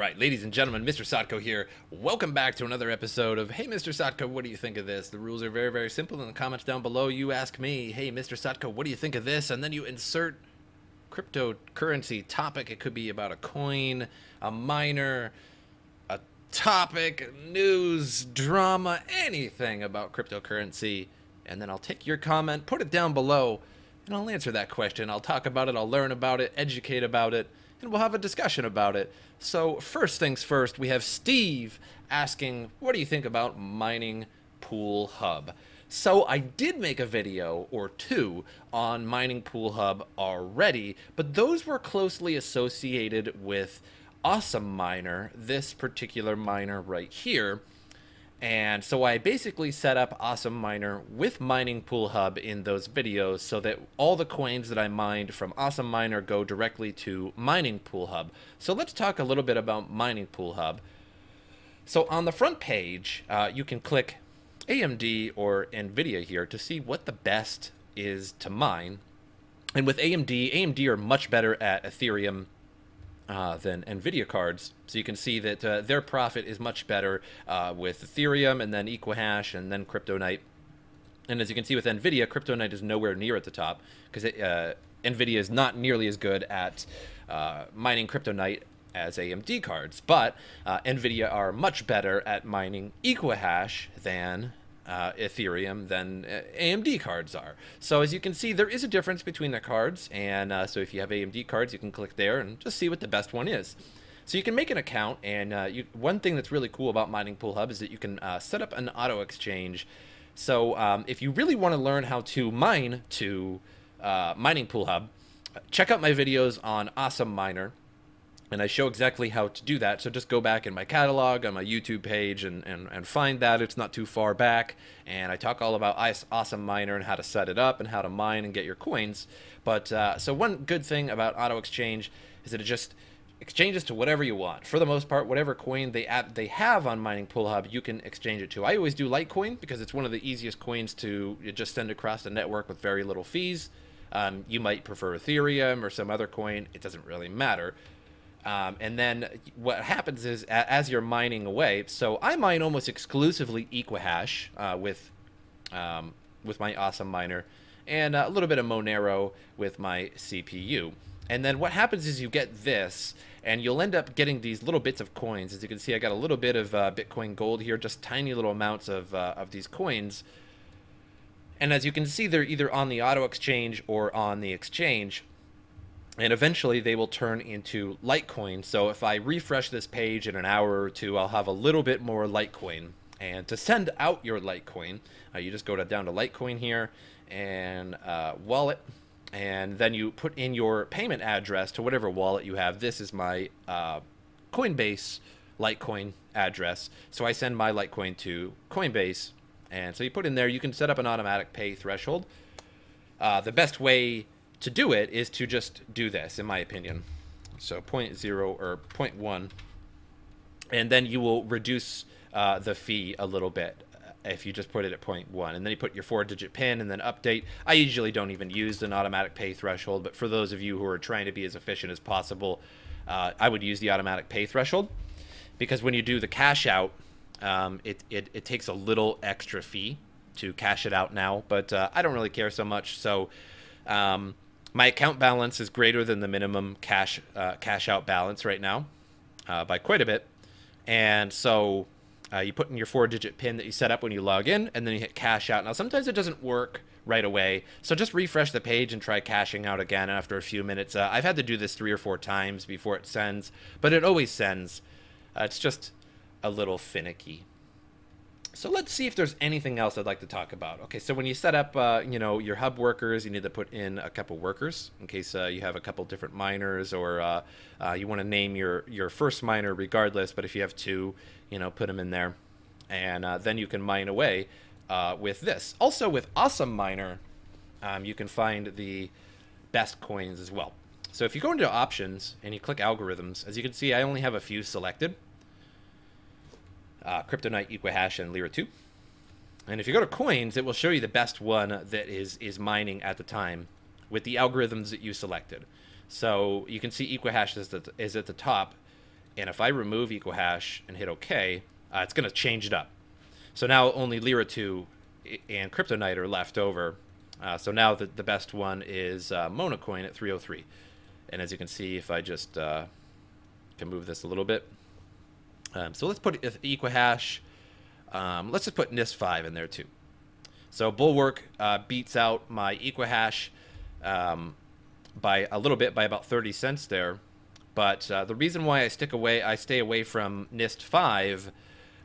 Right, ladies and gentlemen, MrSotko here. Welcome back to another episode of Hey MrSotko, what do you think of this? The rules are very, very simple. In the comments down below, you ask me, Hey MrSotko, what do you think of this? And then you insert cryptocurrency topic. It could be about a coin, a miner, a topic, news, drama, anything about cryptocurrency. And then I'll take your comment, put it down below, and I'll answer that question. I'll talk about it, I'll learn about it, educate about it, and we'll have a discussion about it. So first things first, we have Steve asking, what do you think about Mining Pool Hub? So I did make a video or two on Mining Pool Hub already, but those were closely associated with Awesome Miner, this particular miner right here. And so I basically set up Awesome Miner with Mining Pool Hub in those videos so that all the coins that I mined from Awesome Miner go directly to Mining Pool Hub. So let's talk a little bit about Mining Pool Hub. So on the front page, you can click AMD or NVIDIA here to see what the best is to mine. And with AMD are much better at Ethereum than NVIDIA cards. So you can see that their profit is much better with Ethereum and then Equihash and then Kryptonite. And as you can see with NVIDIA, Kryptonite is nowhere near at the top because NVIDIA is not nearly as good at mining Kryptonite as AMD cards. But NVIDIA are much better at mining Equihash than Ethereum than AMD cards are. So as you can see, there is a difference between the cards, and so if you have AMD cards, you can click there and just see what the best one is. So you can make an account, and one thing that's really cool about Mining Pool Hub is that you can set up an auto exchange. So if you really want to learn how to mine to Mining Pool Hub, check out my videos on Awesome Miner. And I show exactly how to do that. So just go back in my catalog on my YouTube page and find that. It's not too far back. And I talk all about Awesome Miner and how to set it up and how to mine and get your coins. But so one good thing about auto exchange is that it just exchanges to whatever you want. For the most part, whatever coin they have on Mining Pool Hub, you can exchange it to. I always do Litecoin because it's one of the easiest coins to just send across the network with very little fees. You might prefer Ethereum or some other coin. It doesn't really matter. And then what happens is as you're mining away, so I mine almost exclusively Equihash with my Awesome Miner and a little bit of Monero with my CPU. And then what happens is you get this, and you'll end up getting these little bits of coins. As you can see, I got a little bit of Bitcoin Gold here, just tiny little amounts of these coins. And as you can see, they're either on the auto exchange or on the exchange. And eventually they will turn into Litecoin. So if I refresh this page in an hour or two, I'll have a little bit more Litecoin. And to send out your Litecoin, you just go down to Litecoin here and wallet. And then you put in your payment address to whatever wallet you have. This is my Coinbase Litecoin address. So I send my Litecoin to Coinbase. And so you put in there, you can set up an automatic pay threshold. The best way to do it is to just do this, in my opinion. So 0.0 or 0.1, and then you will reduce the fee a little bit if you just put it at 0.1, and then you put your 4-digit PIN and then update. I usually don't even use an automatic pay threshold, but for those of you who are trying to be as efficient as possible, I would use the automatic pay threshold, because when you do the cash out, it takes a little extra fee to cash it out now, but I don't really care so much. So my account balance is greater than the minimum cash out balance right now by quite a bit. And so you put in your 4-digit PIN that you set up when you log in, and then you hit cash out. Now, sometimes it doesn't work right away, so just refresh the page and try cashing out again after a few minutes. I've had to do this 3 or 4 times before it sends, but it always sends. It's just a little finicky. So let's see if there's anything else I'd like to talk about. Okay, so when you set up, your hub workers, you need to put in a couple workers in case you have a couple different miners, or you want to name your first miner regardless. But if you have 2, put them in there, and then you can mine away with this. Also, with Awesome Miner, you can find the best coins as well. So if you go into options and you click algorithms, as you can see, I only have a few selected. Kryptonite, Equihash, and Lira 2. And if you go to coins, it will show you the best one that is mining at the time with the algorithms that you selected. So you can see Equihash is at the top, And if I remove equahash and hit OK, it's going to change it up. So now only Lira 2 and Kryptonite are left over. So now the best one is Monocoin at 303. And as you can see, if I just can move this a little bit. So let's put equahash. Let's just put NIST5 in there too. So Bulwark beats out my equahash by a little bit, by about 30 cents there. But the reason why I stay away from NIST5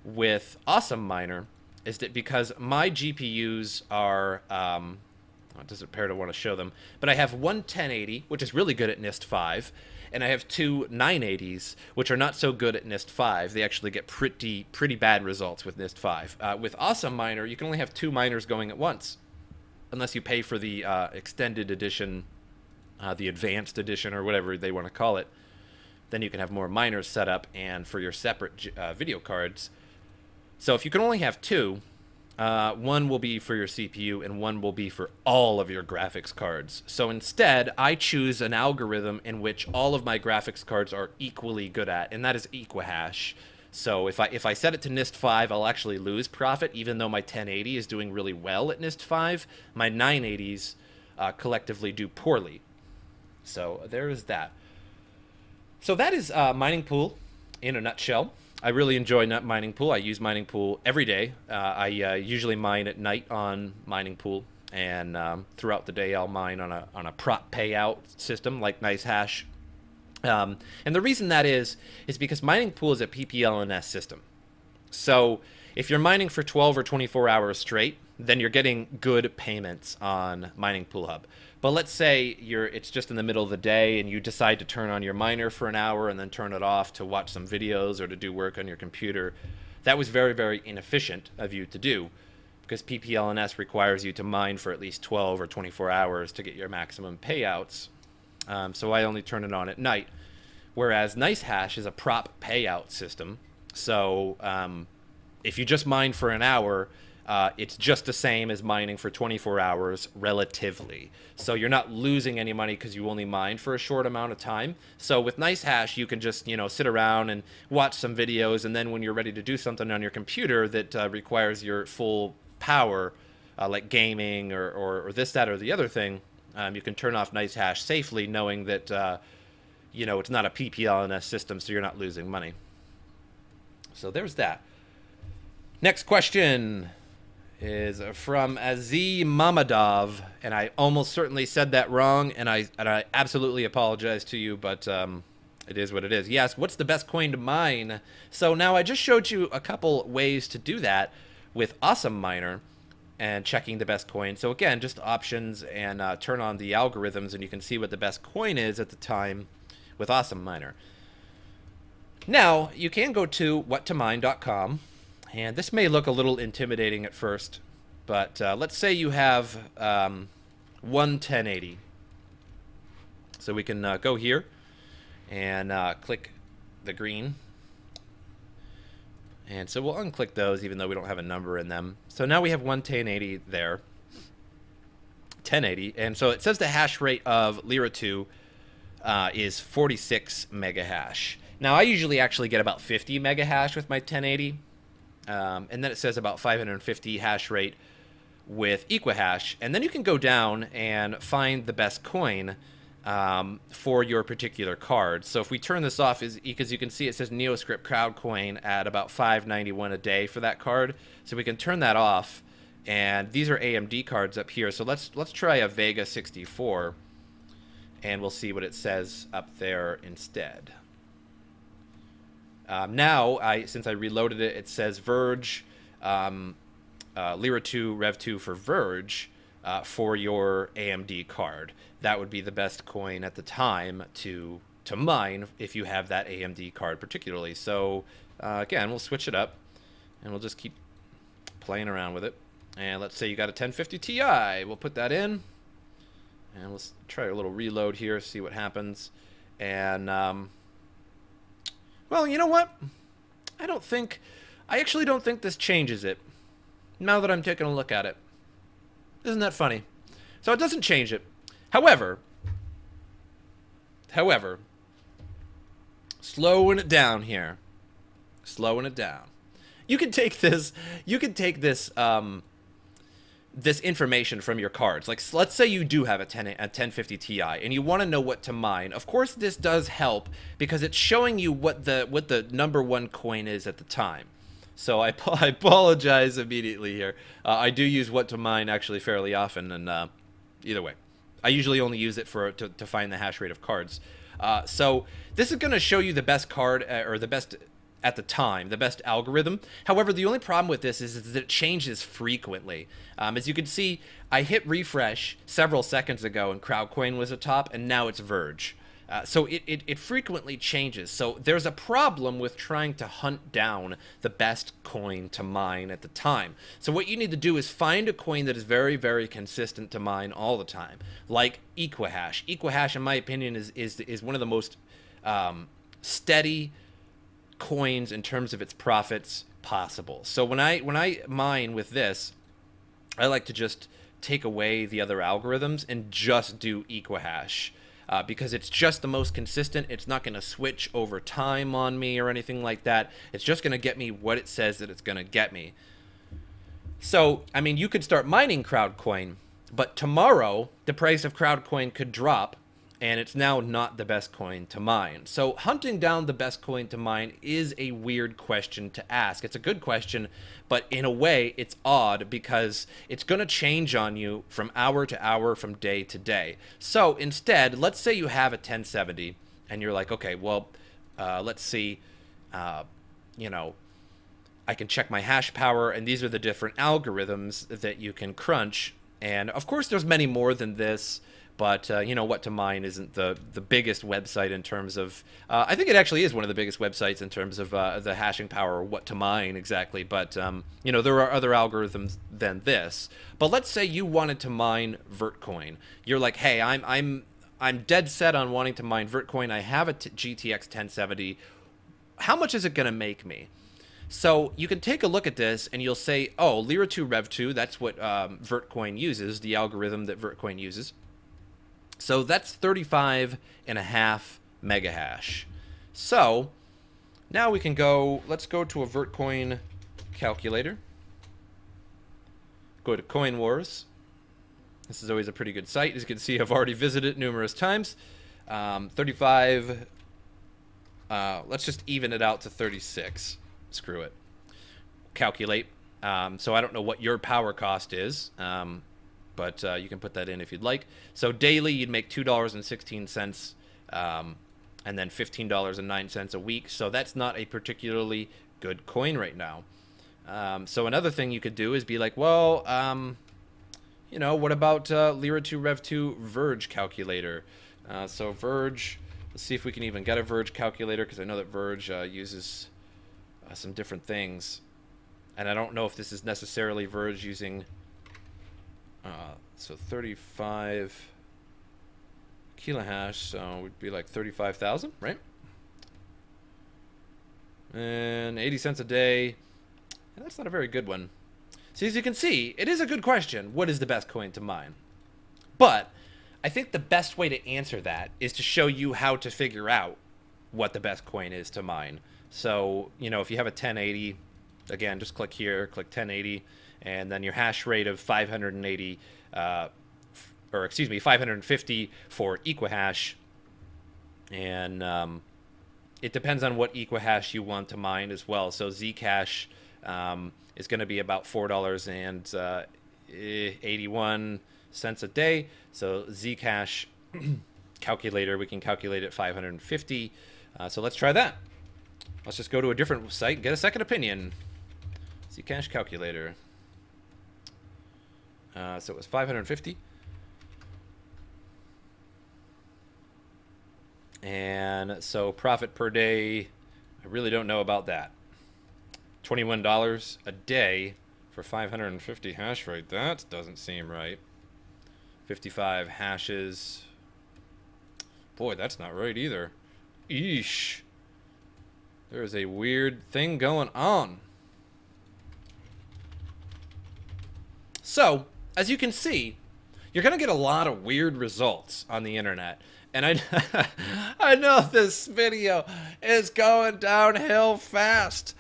with Awesome Miner is that because my GPUs are, it doesn't appear to want to show them, but I have one 1080, which is really good at NIST5, and I have two 980s, which are not so good at NIST5. They actually get pretty bad results with NIST5. With Awesome Miner, you can only have two miners going at once, unless you pay for the extended edition, the advanced edition, or whatever they want to call it. Then you can have more miners set up and for your separate video cards. So if you can only have two, one will be for your CPU and one will be for all of your graphics cards. So instead, I choose an algorithm in which all of my graphics cards are equally good at, and that is equahash. So if I set it to NIST5, I'll actually lose profit, even though my 1080 is doing really well at NIST5. My 980s collectively do poorly. So there is that. So that is Mining Pool in a nutshell. I really enjoy Mining Pool. I use Mining Pool every day. I usually mine at night on Mining Pool, and throughout the day I'll mine on a prop payout system like nicehash. And the reason that is because Mining Pool is a PPLNS system. So if you're mining for 12 or 24 hours straight, then you're getting good payments on Mining Pool Hub. But let's say it's just in the middle of the day and you decide to turn on your miner for an hour and then turn it off to watch some videos or to do work on your computer. That was very inefficient of you to do, because PPLNS requires you to mine for at least 12 or 24 hours to get your maximum payouts. So I only turn it on at night. Whereas nicehash is a prop payout system. So if you just mine for an hour, it's just the same as mining for 24 hours relatively. So you're not losing any money because you only mine for a short amount of time. So with nicehash, you can just, sit around and watch some videos, and then when you're ready to do something on your computer that requires your full power, like gaming or this, that, or the other thing, you can turn off nicehash safely, knowing that it's not a PPLNS system, so you're not losing money. So there's that. Next question is from Aziz Mamadov, and I almost certainly said that wrong, and I absolutely apologize to you, but it is what it is. Yes, what's the best coin to mine? So now I just showed you a couple ways to do that with Awesome Miner and checking the best coin. So again, just options and turn on the algorithms, and you can see what the best coin is at the time with Awesome Miner. Now, you can go to whattomine.com. And this may look a little intimidating at first, but let's say you have one 1080. So we can go here and click the green. And so we'll unclick those even though we don't have a number in them. So now we have one 1080 there. 1080. And so it says the hash rate of Lira 2 is 46 mega hash. Now I usually actually get about 50 mega hash with my 1080. And then it says about 550 hash rate with equahash. And then you can go down and find the best coin for your particular card. So if we turn this off, because you can see it says Neoscript Crowd Coin at about $5.91 a day for that card. So we can turn that off. And these are AMD cards up here. So let's try a Vega 64. And we'll see what it says up there instead. Now, since I reloaded it, it says Verge, Lira 2, Rev 2 for Verge for your AMD card. That would be the best coin at the time to mine if you have that AMD card particularly. So, again, we'll switch it up, and we'll just keep playing around with it. And let's say you got a 1050 Ti. We'll put that in, and let's try a little reload here, see what happens. And well, you know what? I actually don't think this changes it, now that I'm taking a look at it. Isn't that funny? So it doesn't change it. However, Slowing it down here. Slowing it down. You can take this. You can take this. This information from your cards. Like, let's say you do have a 1050 Ti and you want to know what to mine. Of course, this does help because it's showing you what the #1 coin is at the time. So I apologize immediately here. I do use what to mine actually fairly often, and either way, I usually only use it to find the hash rate of cards. So this is going to show you the best card or the best at the time, the best algorithm. However, the only problem with this is that it changes frequently. As you can see, I hit refresh several seconds ago and Crowdcoin was atop, and now it's Verge. So it frequently changes. So there's a problem with trying to hunt down the best coin to mine at the time. So what you need to do is find a coin that is very, very consistent to mine all the time, like Equihash. Equihash, in my opinion, is one of the most steady coins in terms of its profits possible. So when I mine with this, I like to just take away the other algorithms and just do Equihash. Because it's just the most consistent. It's not going to switch over time on me or anything like that. It's just going to get me what it says that it's going to get me. So, I mean, you could start mining Crowdcoin, but tomorrow the price of Crowdcoin could drop, and it's now not the best coin to mine. So hunting down the best coin to mine is a weird question to ask. It's a good question, but in a way it's odd because it's going to change on you from hour to hour, from day to day. So instead, let's say you have a 1070 and you're like, okay, well, let's see, you know, I can check my hash power, and these are the different algorithms that you can crunch. And of course there's many more than this. But, you know, What to Mine isn't the biggest website in terms of... I think it actually is one of the biggest websites in terms of the hashing power, or what to mine exactly. But, you know, there are other algorithms than this. But let's say you wanted to mine Vertcoin. You're like, hey, I'm dead set on wanting to mine Vertcoin. I have a GTX 1070. How much is it going to make me? So you can take a look at this and you'll say, oh, Lira 2 Rev 2, that's what Vertcoin uses, the algorithm that Vertcoin uses. So that's 35.5 megahash. So now we can go, let's go to a Vertcoin calculator. Go to Coin Wars. This is always a pretty good site. As you can see, I've already visited it numerous times. 35, let's just even it out to 36. Screw it. Calculate. So I don't know what your power cost is. But you can put that in if you'd like. So daily, you'd make $2.16, and then $15.09 a week. So that's not a particularly good coin right now. So another thing you could do is be like, well, you know, what about Lira 2 Rev 2 Verge calculator? So Verge, let's see if we can even get a Verge calculator, because I know that Verge uses some different things. And I don't know if this is necessarily Verge using... so 35 kilohash, so it would be like 35,000, right? And 80 cents a day. And that's not a very good one. So as you can see, it is a good question. What is the best coin to mine? But I think the best way to answer that is to show you how to figure out what the best coin is to mine. So, you know, if you have a 1080, again, just click here, click 1080. And then your hash rate of 580, or excuse me, 550 for Equihash. And it depends on what Equihash you want to mine as well. So Zcash is going to be about $4.81 a day. So Zcash calculator, we can calculate at 550. So let's try that. Let's just go to a different site and get a second opinion. Zcash calculator. So it was 550. And so profit per day, I really don't know about that. $21 a day for 550 hash rate. That doesn't seem right. 55 hashes. Boy, that's not right either. Eesh. There's a weird thing going on. So, as you can see, you're going to get a lot of weird results on the internet. And I know this video is going downhill fast,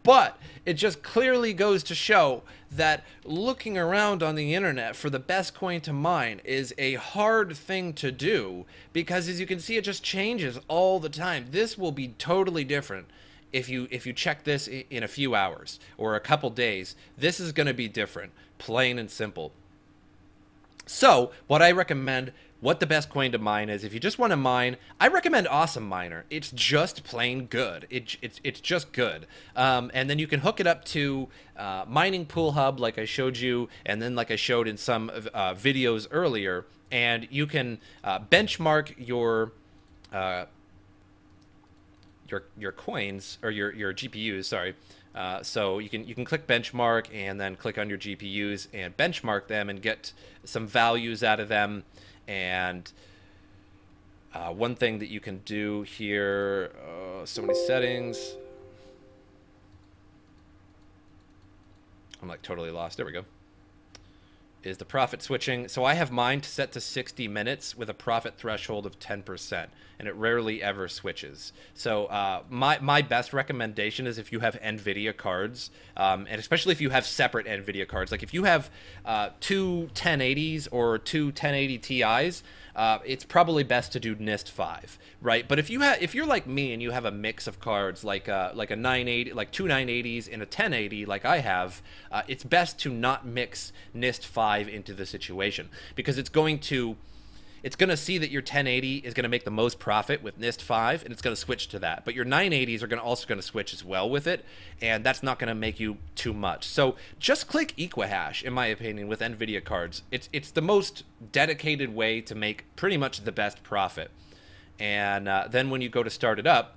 but it just clearly goes to show that looking around on the internet for the best coin to mine is a hard thing to do, because as you can see, it just changes all the time. This will be totally different if you check this in a few hours or a couple days. This is going to be different, plain and simple. So what I recommend, what the best coin to mine is, if you just want to mine, I recommend Awesome Miner. It's just plain good. It's just good. And then you can hook it up to Mining Pool Hub like I showed you, and then like I showed in some videos earlier, and you can benchmark your coins, or your GPUs, sorry. So you can click benchmark and then click on your GPUs and benchmark them and get some values out of them. And one thing that you can do here, so many settings. I'm like totally lost. There we go. Is the profit switching. So I have mine set to 60 minutes with a profit threshold of 10%, and it rarely ever switches. So my best recommendation is if you have NVIDIA cards, and especially if you have separate NVIDIA cards. Like if you have two 1080s or two 1080 Ti's, it's probably best to do NIST 5, right? But if you're like me and you have a mix of cards, like a 980, like two 980s and a 1080, like I have, it's best to not mix NIST 5 into the situation, because it's going to see that your 1080 is going to make the most profit with NIST 5, and it's going to switch to that. But your 980s are also going to switch as well with it, and that's not going to make you too much. So just click Equihash, in my opinion, with NVIDIA cards. It's the most dedicated way to make pretty much the best profit. And then when you go to start it up,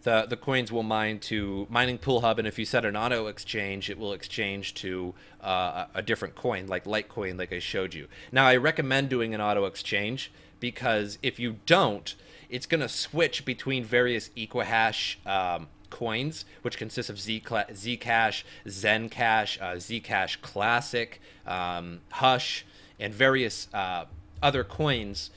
the coins will mine to Mining Pool Hub, and if you set an auto exchange, it will exchange to a different coin, like Litecoin, like I showed you. Now, I recommend doing an auto exchange, because if you don't, it's going to switch between various Equihash coins, which consists of Zcash, Zencash, Zcash Classic, Hush, and various other coins.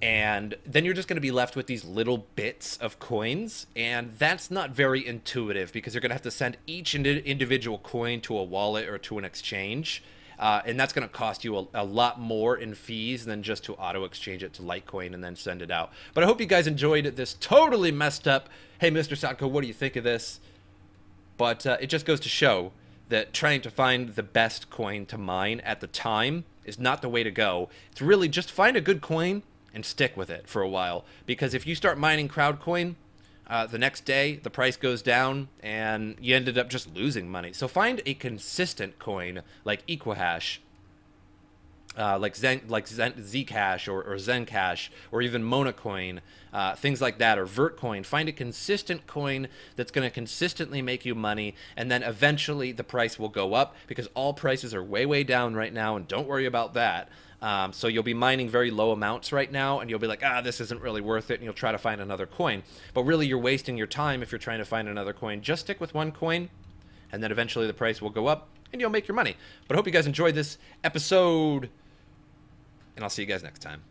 And then you're just going to be left with these little bits of coins, and that's not very intuitive, because you're going to have to send each individual coin to a wallet or to an exchange, and that's going to cost you a lot more in fees than just to auto exchange it to Litecoin and then send it out. But I hope you guys enjoyed this totally messed up, hey MrSotko, what do you think of this? But it just goes to show that trying to find the best coin to mine at the time is not the way to go. It's really just find a good coin and stick with it for a while, because if you start mining Crowdcoin, the next day the price goes down and you ended up just losing money. So find a consistent coin like Equihash, like Zcash or Zencash, or even Monacoin, things like that, or Vertcoin. Find a consistent coin that's going to consistently make you money, and then eventually the price will go up, because all prices are way down right now, and don't worry about that. So you'll be mining very low amounts right now, and you'll be like, this isn't really worth it, and you'll try to find another coin. But really, you're wasting your time if you're trying to find another coin. Just stick with one coin, and then eventually the price will go up, and you'll make your money. But I hope you guys enjoyed this episode, and I'll see you guys next time.